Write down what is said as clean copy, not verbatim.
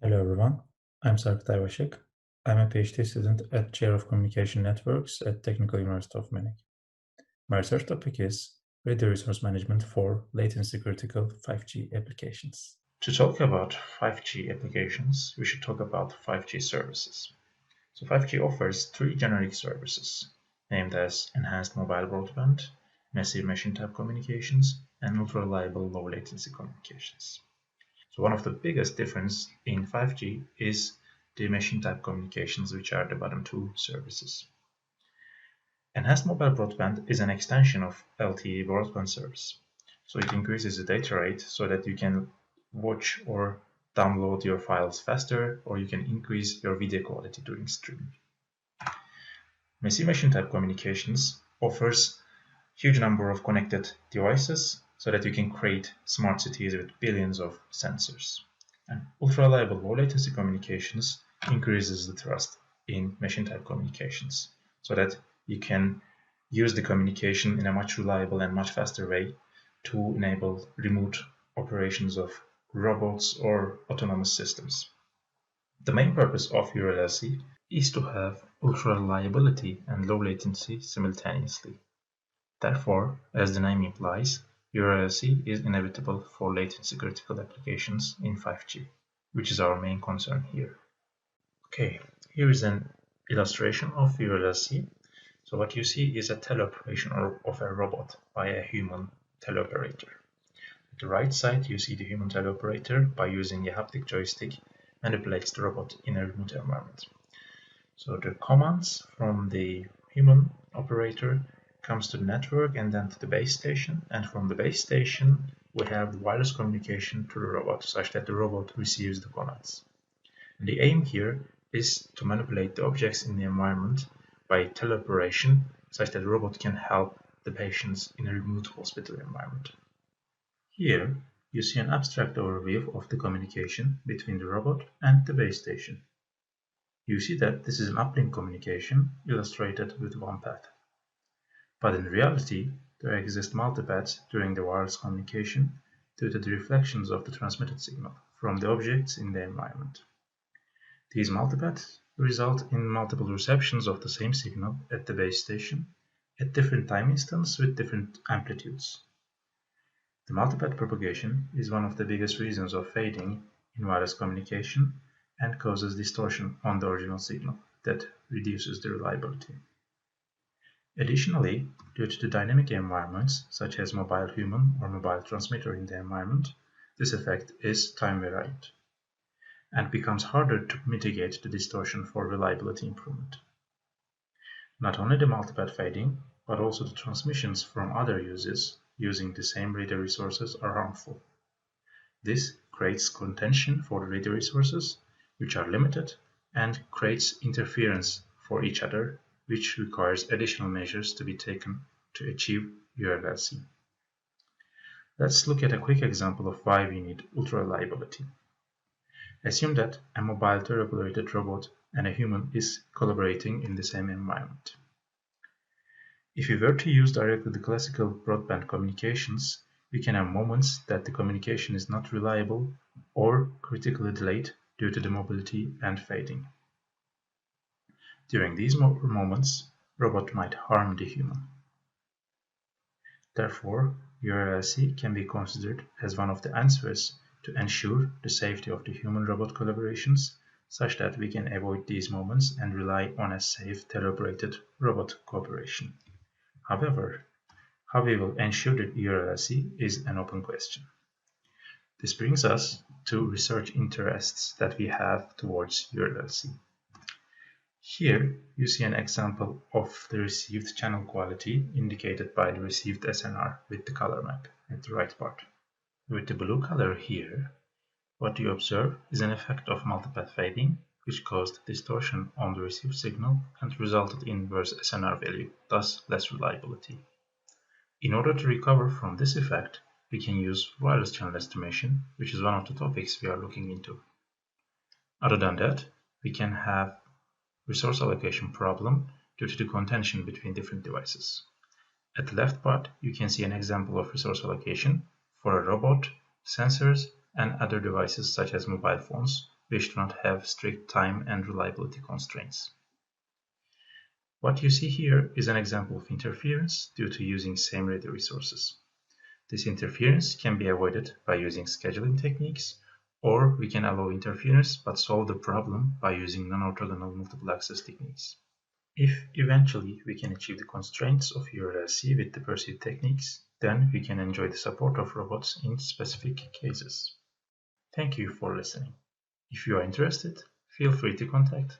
Hello everyone, I'm Serkut Ayvasik. I'm a PhD student at Chair of Communication Networks at Technical University of Munich. My research topic is radio resource management for latency critical 5G applications. To talk about 5G applications, we should talk about 5G services. So 5G offers three generic services, named as enhanced mobile broadband, massive machine type communications, and ultra-reliable low latency communications. So one of the biggest difference in 5G is the machine type communications, which are the bottom two services. Enhanced mobile broadband is an extension of LTE broadband service. So it increases the data rate so that you can watch or download your files faster, or you can increase your video quality during streaming. Massive machine type communications offers huge number of connected devices so that you can create smart cities with billions of sensors. And ultra-reliable low-latency communications increases the trust in machine-type communications so that you can use the communication in a much reliable and much faster way to enable remote operations of robots or autonomous systems. The main purpose of URLC is to have ultra-reliability and low latency simultaneously. Therefore, as the name implies, URLC is inevitable for latency-critical applications in 5G, which is our main concern here. Okay, here is an illustration of URLC. So what you see is a teleoperation of a robot by a human teleoperator. At the right side, you see the human teleoperator by using a haptic joystick manipulates the robot in a remote environment. So the commands from the human operator comes to the network and then to the base station, and from the base station we have wireless communication to the robot such that the robot receives the commands. And the aim here is to manipulate the objects in the environment by teleoperation such that the robot can help the patients in a remote hospital environment. Here you see an abstract overview of the communication between the robot and the base station. You see that this is an uplink communication illustrated with one path. But in reality, there exist multipaths during the wireless communication due to the reflections of the transmitted signal from the objects in the environment. These multipaths result in multiple receptions of the same signal at the base station at different time instants with different amplitudes. The multipath propagation is one of the biggest reasons of fading in wireless communication and causes distortion on the original signal that reduces the reliability. Additionally, due to the dynamic environments, such as mobile human or mobile transmitter in the environment, this effect is time variant and becomes harder to mitigate the distortion for reliability improvement. Not only the multipath fading, but also the transmissions from other uses using the same radio resources are harmful. This creates contention for the radio resources, which are limited, and creates interference for each other, which requires additional measures to be taken to achieve URLC. Let's look at a quick example of why we need ultra-reliability. Assume that a mobile teleoperated robot and a human is collaborating in the same environment. If we were to use directly the classical broadband communications, we can have moments that the communication is not reliable or critically delayed due to the mobility and fading. During these moments, robot might harm the human. Therefore, URLC can be considered as one of the answers to ensure the safety of the human-robot collaborations, such that we can avoid these moments and rely on a safe teleoperated robot cooperation. However, how we will ensure that URLC is an open question. This brings us to research interests that we have towards URLC. Here you see an example of the received channel quality indicated by the received SNR with the color map at the right part. With the blue color here, what you observe is an effect of multipath fading, which caused distortion on the received signal and resulted in worse SNR value, thus less reliability. In order to recover from this effect, we can use wireless channel estimation, which is one of the topics we are looking into. Other than that, we can have resource allocation problem due to the contention between different devices. At the left part, you can see an example of resource allocation for a robot, sensors, and other devices such as mobile phones which do not have strict time and reliability constraints. What you see here is an example of interference due to using same radio resources. This interference can be avoided by using scheduling techniques, or we can allow interference but solve the problem by using non-orthogonal multiple access techniques. If eventually we can achieve the constraints of URLC with the perceived techniques, then we can enjoy the support of robots in specific cases. Thank you for listening. If you are interested, feel free to contact